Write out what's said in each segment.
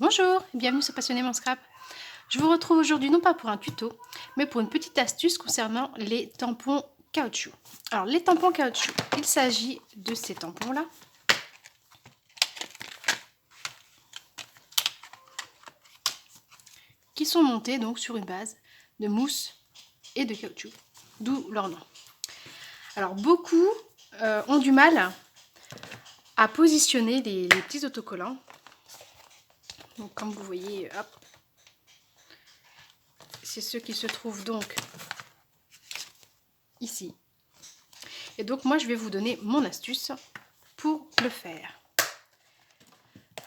Bonjour, bienvenue sur Passionnément Scrap. Je vous retrouve aujourd'hui non pas pour un tuto, mais pour une petite astuce concernant les tampons caoutchouc. Alors les tampons caoutchouc, il s'agit de ces tampons là. Qui sont montés donc sur une base de mousse et de caoutchouc, d'où leur nom. Alors beaucoup ont du mal à positionner les petits autocollants. Donc comme vous voyez, hop, c'est ceux qui se trouvent donc ici. Et donc moi je vais vous donner mon astuce pour le faire.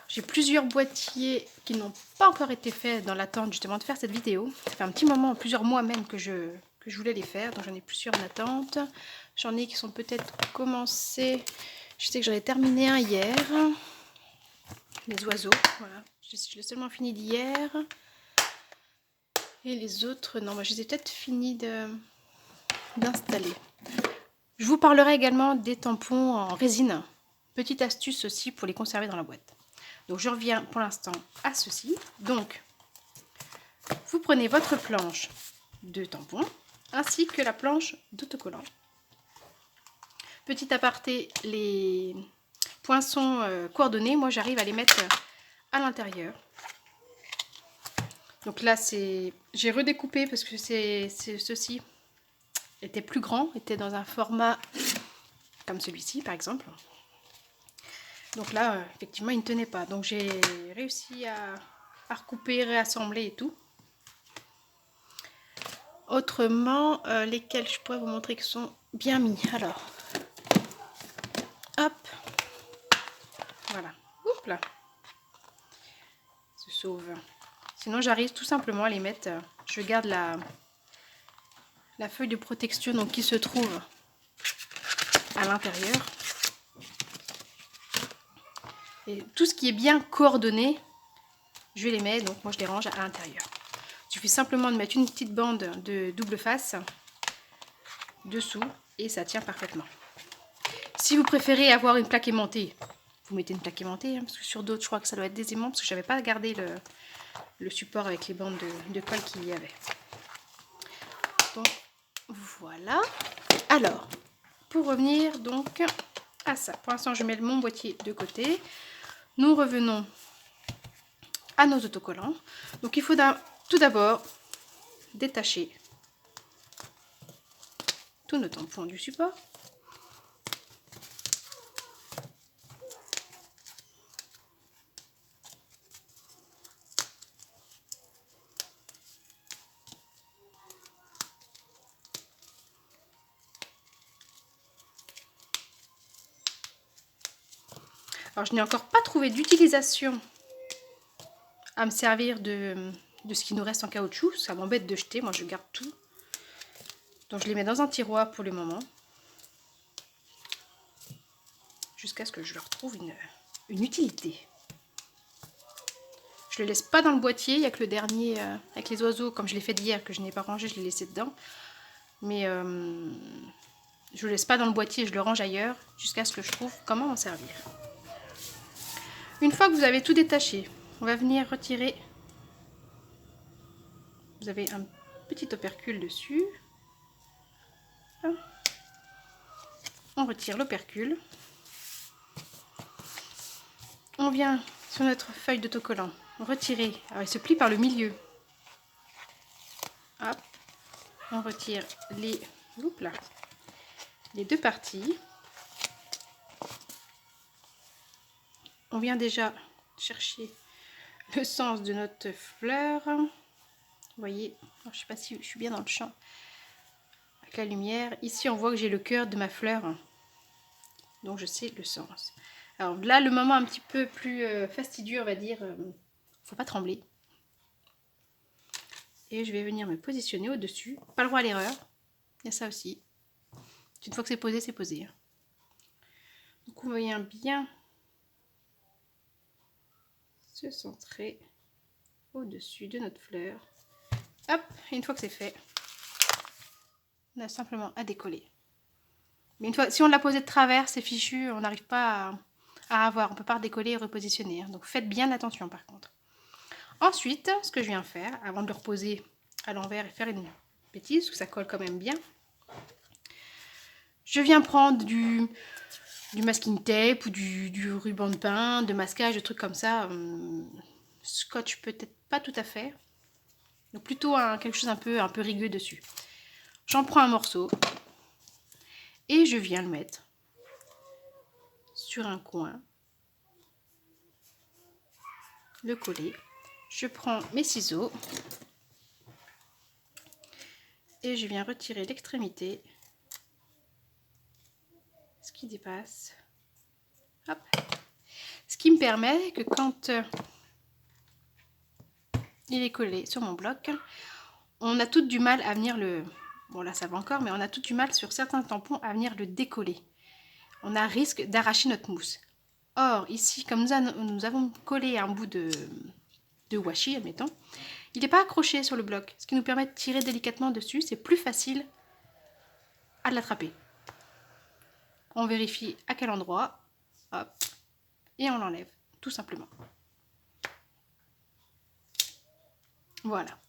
J'ai plusieurs boîtiers qui n'ont pas encore été faits dans l'attente justement de faire cette vidéo. Ça fait un petit moment, plusieurs mois même que je voulais les faire, donc j'en ai plusieurs en attente. J'en ai qui sont peut-être commencés. Je sais que j'en ai terminé un hier. Les oiseaux, voilà. Je l'ai seulement fini d'hier. Et les autres, non, moi je les ai peut-être fini d'installer. Je vous parlerai également des tampons en résine. Petite astuce aussi pour les conserver dans la boîte. Donc je reviens pour l'instant à ceci. Donc vous prenez votre planche de tampons ainsi que la planche d'autocollant. Petit aparté, les poinçons coordonnés, moi j'arrive à les mettre à l'intérieur. Donc là j'ai redécoupé parce que ceci était plus grand, était dans un format comme celui-ci par exemple. Donc là effectivement il ne tenait pas, donc j'ai réussi à recouper, réassembler et tout. Autrement, lesquels je pourrais vous montrer qu'ils sont bien mis. Alors, hop, voilà, oups là, se sauve. Sinon, j'arrive tout simplement à les mettre. Je garde la feuille de protection donc qui se trouve à l'intérieur. Et tout ce qui est bien coordonné, je les mets. Donc moi, je les range à l'intérieur. Il suffit simplement de mettre une petite bande de double face dessous et ça tient parfaitement. Si vous préférez avoir une plaque aimantée, vous mettez une plaque aimantée, hein, parce que sur d'autres, je crois que ça doit être des aimants, parce que je n'avais pas gardé le support avec les bandes de colle qu'il y avait. Donc, voilà. Alors, pour revenir donc à ça, pour l'instant, je mets mon boîtier de côté. Nous revenons à nos autocollants. Donc, il faut tout d'abord détacher tous nos tampons du support. Alors, je n'ai encore pas trouvé d'utilisation à me servir de ce qui nous reste en caoutchouc. Ça m'embête de jeter, moi je garde tout. Donc je les mets dans un tiroir pour le moment. Jusqu'à ce que je leur trouve une utilité. Je ne le laisse pas dans le boîtier, il n'y a que le dernier avec les oiseaux, comme je l'ai fait d'hier, que je n'ai pas rangé, je l'ai laissé dedans. Mais je ne le laisse pas dans le boîtier, je le range ailleurs, jusqu'à ce que je trouve comment m'en servir. Une fois que vous avez tout détaché, on va venir retirer. Vous avez un petit opercule dessus. On retire l'opercule. On vient sur notre feuille d'autocollant retirer. Alors il se plie par le milieu. Hop. On retire les deux parties. On vient déjà chercher le sens de notre fleur. Vous voyez, je ne sais pas si je suis bien dans le champ avec la lumière. Ici, on voit que j'ai le cœur de ma fleur. Donc, je sais le sens. Alors là, le moment un petit peu plus fastidieux, on va dire, faut pas trembler. Et je vais venir me positionner au-dessus. Pas le droit à l'erreur. Il y a ça aussi. Une fois que c'est posé, c'est posé. Donc, on vient bien se centrer au-dessus de notre fleur. Hop, et une fois que c'est fait, on a simplement à décoller. Mais une fois, si on l'a posé de travers, c'est fichu, on n'arrive pas à avoir, on ne peut pas redécoller et repositionner. Donc faites bien attention par contre. Ensuite, ce que je viens faire, avant de le reposer à l'envers et faire une bêtise, parce que ça colle quand même bien, je viens prendre du masking tape ou du ruban de pain, de masquage, de trucs comme ça. Scotch peut-être pas tout à fait. Donc plutôt quelque chose un peu rigueux dessus. J'en prends un morceau et je viens le mettre sur un coin, le coller. Je prends mes ciseaux et je viens retirer l'extrémité, ce qui dépasse. Hop. Ce qui me permet que quand il est collé sur mon bloc, on a tout du mal à venir le... Bon là ça va encore, mais on a tout du mal sur certains tampons à venir le décoller. On a risque d'arracher notre mousse. Or ici, comme nous avons collé un bout de washi, admettons, il n'est pas accroché sur le bloc, ce qui nous permet de tirer délicatement dessus. C'est plus facile à l'attraper. On vérifie à quel endroit, hop, et on l'enlève, tout simplement. Voilà.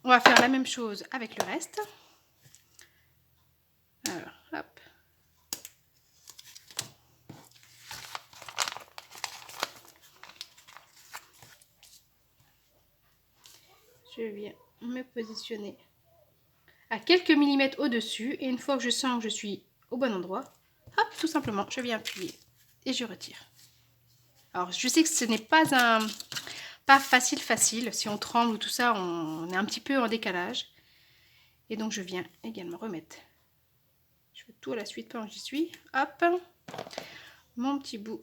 On va faire la même chose avec le reste. Alors, hop. Je viens me positionner à quelques millimètres au-dessus. Et une fois que je sens que je suis au bon endroit, hop, tout simplement, je viens appuyer et je retire. Alors, je sais que ce n'est pas facile. Si on tremble ou tout ça, on est un petit peu en décalage. Et donc, je viens également remettre. Je fais tout à la suite pendant que j'y suis. Hop, mon petit bout.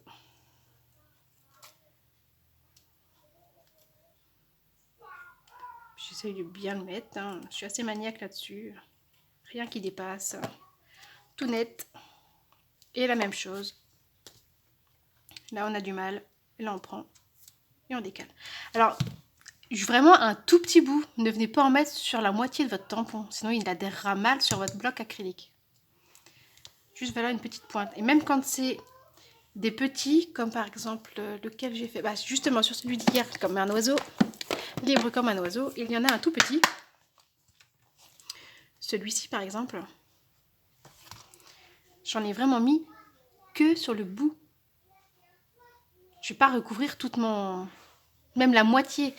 J'essaye de bien le mettre. Hein. Je suis assez maniaque là-dessus. Rien qui dépasse. Tout net. Et la même chose. Là, on a du mal. Et là, on prend. Et on décale. Alors, vraiment un tout petit bout. Ne venez pas en mettre sur la moitié de votre tampon. Sinon, il adhérera mal sur votre bloc acrylique. Juste voilà une petite pointe. Et même quand c'est des petits, comme par exemple lequel j'ai fait, bah, justement sur celui d'hier, comme un oiseau, libre comme un oiseau, il y en a un tout petit. Celui-ci par exemple, j'en ai vraiment mis que sur le bout. Je vais pas recouvrir toute même la moitié.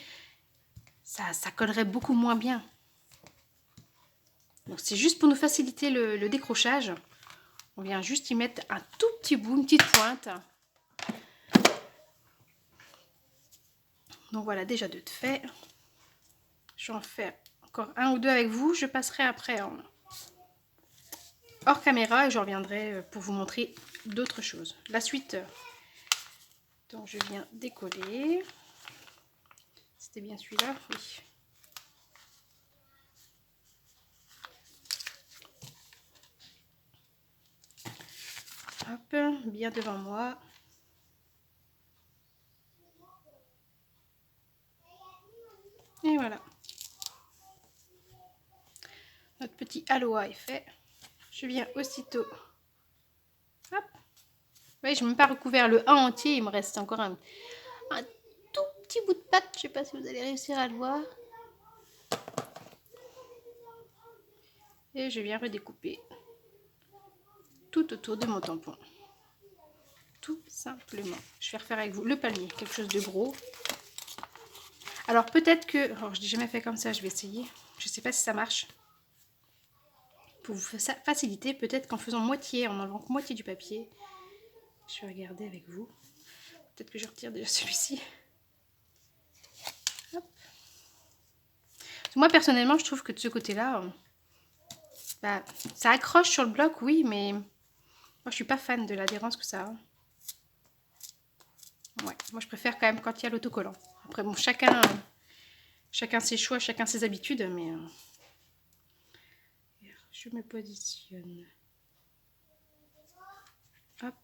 Ça collerait beaucoup moins bien. Donc c'est juste pour nous faciliter le décrochage. On vient juste y mettre un tout petit bout, une petite pointe. Donc voilà, déjà deux de fait. Je vais en faire encore un ou deux avec vous. Je passerai après hors caméra et je reviendrai pour vous montrer d'autres choses. La suite, donc je viens décoller. C'était bien celui-là, oui. Hop, bien devant moi. Et voilà. Notre petit aloha est fait. Je viens aussitôt. Hop. Oui, je n'ai même pas recouvert le 1 entier. Il me reste encore un tout petit bout de pâte. Je ne sais pas si vous allez réussir à le voir. Et je viens redécouper tout autour de mon tampon. Tout simplement. Je vais refaire avec vous le palmier. Quelque chose de gros. Alors peut-être que... Alors je n'ai jamais fait comme ça. Je vais essayer. Je ne sais pas si ça marche. Pour vous faciliter, peut-être qu'en faisant moitié, en enlevant moitié du papier, je vais regarder avec vous. Peut-être que je retire déjà celui-ci. Moi, personnellement, je trouve que de ce côté-là, bah, ça accroche sur le bloc, oui, mais moi, je suis pas fan de l'adhérence que ça a. Ouais, moi, je préfère quand même quand il y a l'autocollant. Après, bon, chacun ses choix, chacun ses habitudes, mais... je me positionne. Hop.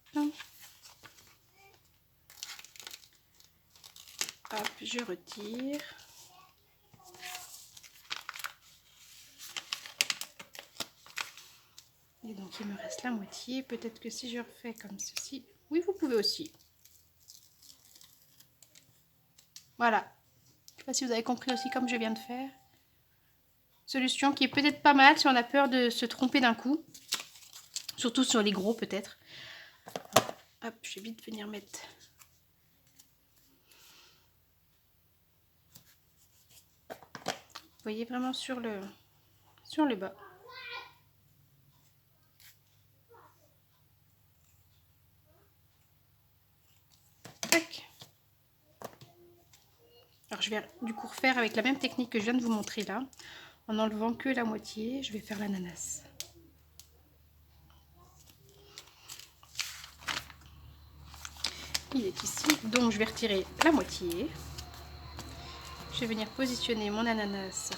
Hop, je retire. Et donc, il me reste la moitié. Peut-être que si je refais comme ceci... Oui, vous pouvez aussi. Voilà. sais pas si vous avez compris aussi comme je viens de faire. Solution qui est peut-être pas mal si on a peur de se tromper d'un coup. Surtout sur les gros peut-être. Hop, je vais vite venir mettre. Vous voyez vraiment sur le bas. Tac. Alors je vais du coup refaire avec la même technique que je viens de vous montrer là. En enlevant que la moitié, je vais faire l'ananas. Il est ici, donc je vais retirer la moitié. Je vais venir positionner mon ananas.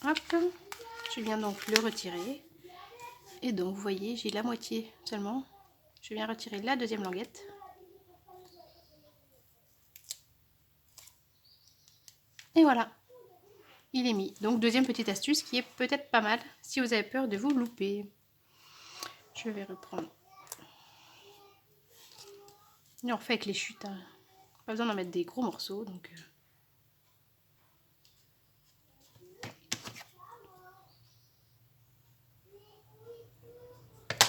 Hop, je viens donc le retirer. Et donc vous voyez, j'ai la moitié seulement. Je viens retirer la deuxième languette. Et voilà, il est mis. Donc deuxième petite astuce qui est peut-être pas mal si vous avez peur de vous louper. Je vais reprendre. Et on refait avec les chutes. Hein. Pas besoin d'en mettre des gros morceaux. Donc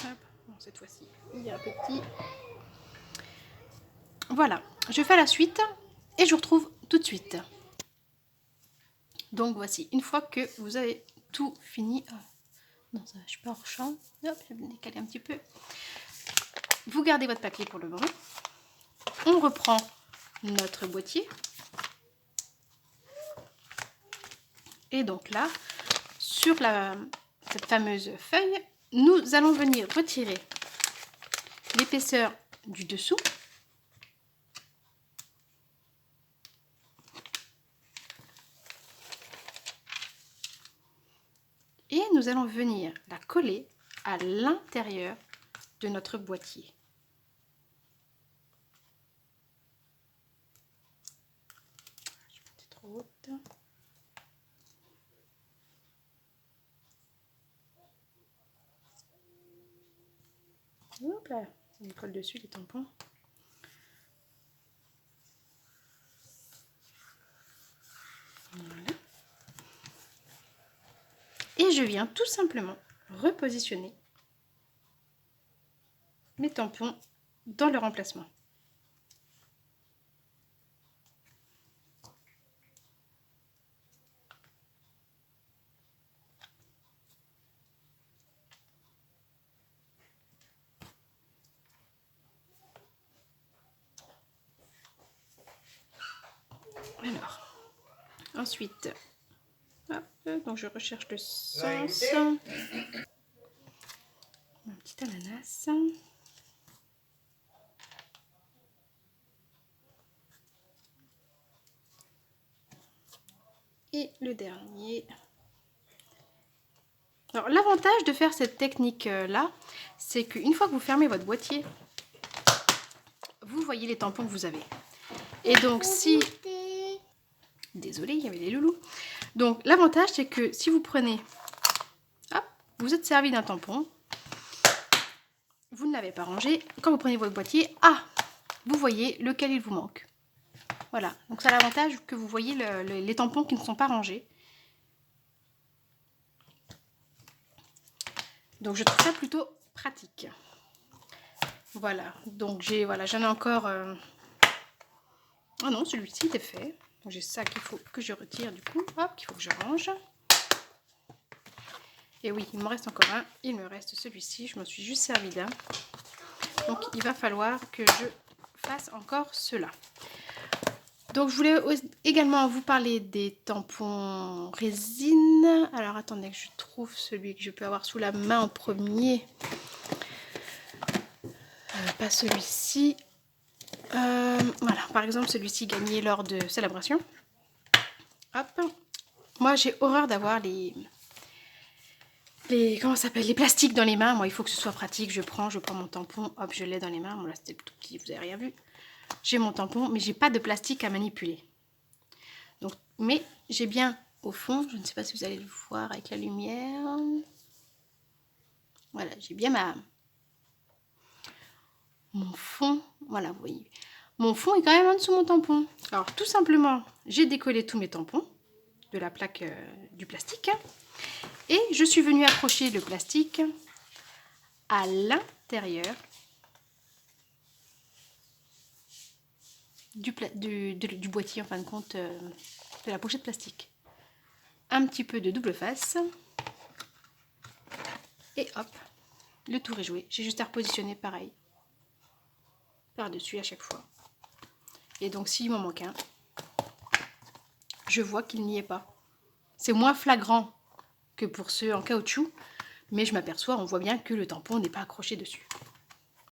hop. Bon, cette fois-ci, il est un peu petit. Voilà, je fais la suite et je vous retrouve tout de suite. Donc voici, une fois que vous avez tout fini. Non, ça, je suis pas hors champ. Hop, je vais me décaler un petit peu. Vous gardez votre papier pour le moment. On reprend notre boîtier. Et donc là, sur cette fameuse feuille, nous allons venir retirer l'épaisseur du dessous. Et nous allons venir la coller à l'intérieur de notre boîtier. Je vais trop haute. Hop là, on colle dessus les tampons. Voilà. Et je viens tout simplement repositionner mes tampons dans leur emplacement. Alors, ensuite, hop, donc je recherche le sens. Un petit ananas. Et le dernier. Alors l'avantage de faire cette technique là, c'est qu'une fois que vous fermez votre boîtier, vous voyez les tampons que vous avez. Et donc si... Désolée, il y avait les loulous. Donc l'avantage c'est que si vous prenez... Hop, vous êtes servi d'un tampon. Vous ne l'avez pas rangé. Quand vous prenez votre boîtier, vous voyez lequel il vous manque. Voilà, donc ça a l'avantage que vous voyez les tampons qui ne sont pas rangés. Donc je trouve ça plutôt pratique. Voilà, donc j'en ai encore... Oh non, celui-ci est fait. Donc j'ai ça qu'il faut que je retire du coup, hop, qu'il faut que je range. Et oui, il me reste encore un. Il me reste celui-ci, je m'en suis juste servi d'un. Donc il va falloir que je fasse encore cela. Donc je voulais également vous parler des tampons résine. Alors attendez que je trouve celui que je peux avoir sous la main en premier. Pas celui-ci. Voilà, par exemple celui-ci gagné lors de célébration. Hop. Moi j'ai horreur d'avoir comment ça s'appelle, les plastiques dans les mains. Moi il faut que ce soit pratique. Je prends mon tampon, hop, je l'ai dans les mains. Bon là c'était tout petit, vous n'avez rien vu. J'ai mon tampon, mais j'ai pas de plastique à manipuler. Donc, mais j'ai bien au fond, je ne sais pas si vous allez le voir avec la lumière. Voilà, j'ai bien mon fond, voilà, vous voyez, mon fond est quand même en dessous de mon tampon. Alors tout simplement, j'ai décollé tous mes tampons de la plaque du plastique et je suis venue accrocher le plastique à l'intérieur du boîtier, en fin de compte, de la pochette plastique. Un petit peu de double face et hop, le tour est joué. J'ai juste à repositionner pareil par-dessus à chaque fois. Et donc s'il m'en manque un, je vois qu'il n'y est pas. C'est moins flagrant que pour ceux en caoutchouc, mais je m'aperçois, on voit bien que le tampon n'est pas accroché dessus.